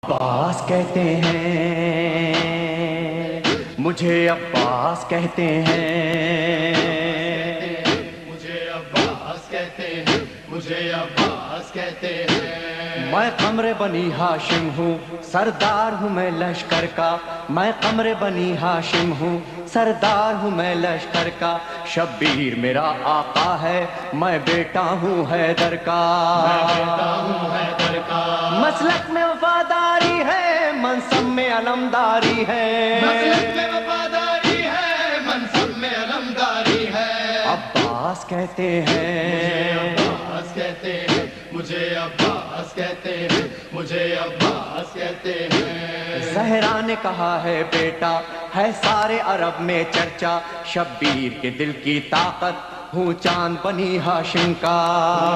عباس کہتے ہیں مجھے، عباس کہتے ہیں مجھے، عباس کہتے ہیں مجھے، عباس کہتے ہیں۔ میں قمر بنی ہاشم ہوں، سردار ہوں میں لشکر کا۔ میں قمر بنی ہاشم ہوں، سردار ہوں میں لشکر کا۔ شبیر میرا آقا ہے، میں بیٹا ہوں حیدر کا۔ میں بیٹا ہوں حیدر کا۔ مسلک میں وفاداری ہے، منصب میں علمداری ہے۔ مسلک میں وفاداری ہے، منصب میں علمداری ہے۔ عباس کہتے ہیں عباس کہتے ہیں مجھے، عباس کہتے ہیں مجھے، عباس کہتے ہیں۔ زہرا نے کہا ہے بیٹا ہے سارے عرب میں چرچا، شبیر کے دل کی طاقت ہوں چاند بنی ہاشم کا۔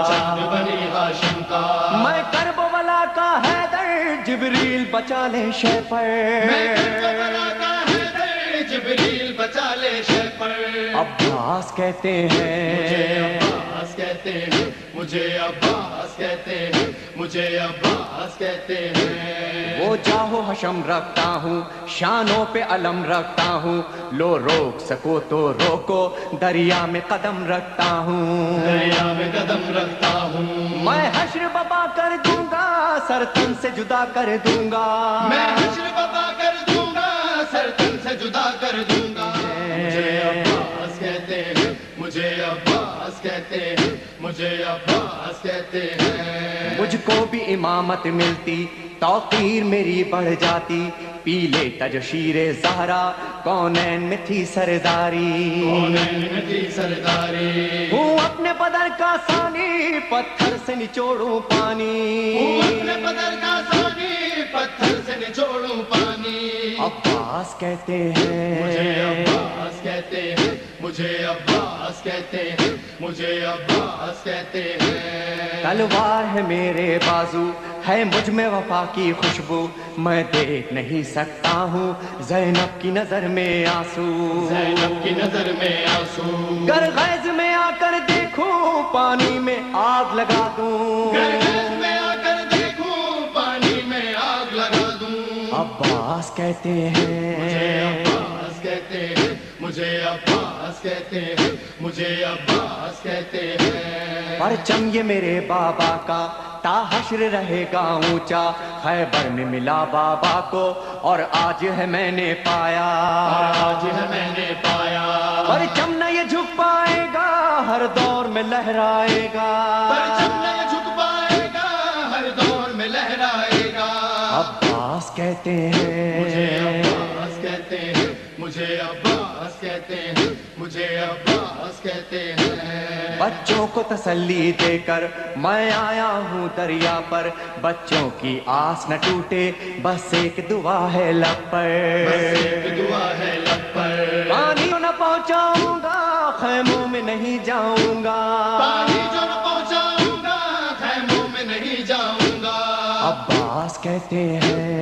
چاند بنی ہاشم کا۔ میں کربلا کا حیدر، جبریل بچا لے شے پر۔ میں کربلا کا حیدر، جبریل بچا لے شے پر۔ عباس کہتے مجھے ہیں عباس کہتے ہیں مجھے، عباس کہتے ہیں مجھے، عباس کہتے ہیں۔ وہ جاہو حشم رکھتا ہوں، شانوں پہ علم رکھتا ہوں۔ لو روک سکو تو روکو، دریا میں قدم رکھتا ہوں۔ دریا میں قدم رکھتا ہوں۔ میں حشر بپا کر دوں گا، سر تن سے جدا کر دوں گا۔ میں حشر بپا کر دوں گا، سر تن سے جدا کر دوں گا۔ مجھے عباس کہتے ہیں مجھے، عباس کہتے ہیں مجھے، عباس کہتے ہیں۔ مجھ کو بھی امامت ملتی، توقیر میری بڑھ جاتی۔ پی لیتا جو شیر زہرا، کونین میں تھی سرداری۔ کونین میں تھی سرداری۔ ہوں اپنے بدر کا ثانی، پتھر سے نچوڑوں پانی۔ ہوں اپنے بدر کا ثانی، پتھر سے نچوڑوں پانی۔ عباس کہتے مجھے ہیں عباس کہتے ہیں مجھے، عباس کہتے ہیں مجھے، عباس کہتے ہیں۔ تلوار ہے میرے بازو، ہے مجھ میں وفا کی خوشبو۔ میں دیکھ نہیں سکتا ہوں زینب کی نظر میں آنسو۔ زینب کی نظر میں آنسو۔ گر غیظ میں آ کر دیکھوں، پانی میں آگ لگا دوں۔ گرگز میں آ کر دیکھوں، پانی میں آگ لگا دوں۔ عباس کہتے مجھے ہیں عباس کہتے ہیں مجھے، عباس کہتے ہیں مجھے، عباس کہتے ہیں۔ پرچم یہ میرے بابا کا، تا حشر رہے گا اونچا۔ خیبر میں ملا بابا کو، اور آج ہے میں نے پایا۔ اور آج ہے میں نے پایا۔ پرچم نہ یہ جھک پائے گا، ہر دور میں لہرائے گا۔ پرچم نہیں جھک پائے گا، ہر دور میں لہرائے گا۔ عباس کہتے مجھے ہیں عباس کہتے ہیں مجھے، عباس کہتے ہیں مجھے، عباس کہتے ہیں۔ بچوں کو تسلی دے کر میں آیا ہوں دریا پر۔ بچوں کی آس نہ ٹوٹے، بس ایک دعا ہے لب پر۔ بس ایک دعا ہے لب پر۔ پانی نہ پہنچاؤں گا، خیموں میں نہیں جاؤں گا۔ پانی جو نہ پہنچاؤں گا، خیموں میں نہیں جاؤں گا۔ عباس کہتے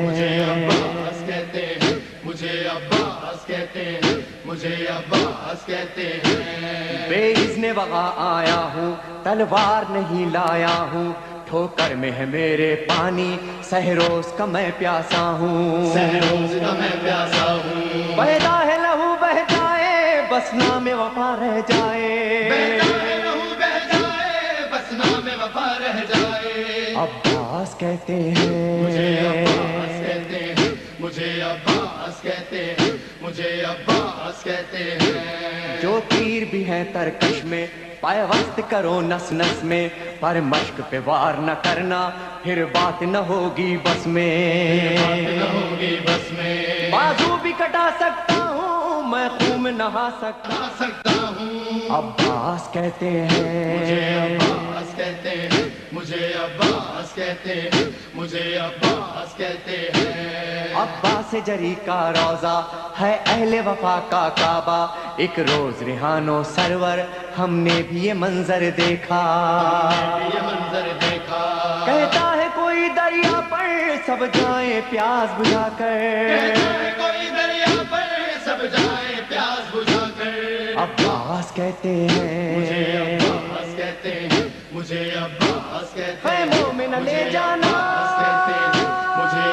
مجھے ہیں عباس کہتے ہیں مجھے، عباس کہتے ہیں مجھے، عباس کہتے ہیں۔ بے اذن وغا آیا ہوں، تلوار نہیں لایا ہوں۔ ٹھوکر میں ہے میرے پانی، سہروز کا میں پیاسا ہوں۔ سہروز کا میں پیاسا ہوں۔ بہتا ہے لہو بہ جائے، بس نام وفا رہ جائے۔ بہتا ہے لہو بہ جائے، بس نام وفا رہ جائے۔ عباس کہتے مجھے عباس ہیں کہتے ہیں مجھے، عباس کہتے ہیں مجھے، عباس کہتے ہیں۔ جو تیر بھی ہیں ترکش میں، پیوست کرو نس نس میں۔ پر مشق پہ وار نہ کرنا، پھر بات نہ ہوگی بس میں۔ بات نہ ہوگی بس میں۔ بازو بھی کٹا سکتا ہوں، میں خون میں نہا سکتا۔ آ سکتا ہوں۔ عباس کہتے مجھے ہیں عباس کہتے ہیں مجھے، عباس کہتے ہیں مجھے، عباس کہتے ہیں۔ عباس جری کا روضہ ہے اہل وفا کا کعبہ۔ ایک روز ریحان و سرور، ہم نے بھی یہ منظر دیکھا۔ یہ منظر دیکھا۔ کہتا ہے کوئی دریا پر، سب جائیں پیاس بجھا کر۔ کہتا ہے کوئی دریا پر، سب جائے پیاس بجھا کر۔ عباس کہتے مجھے ہیں عباس کہتے ہیں مجھے، عباس کہتے ہیں خیموں میں نہ لے مجھے جانا۔ عباس کہتے ہیں مجھے،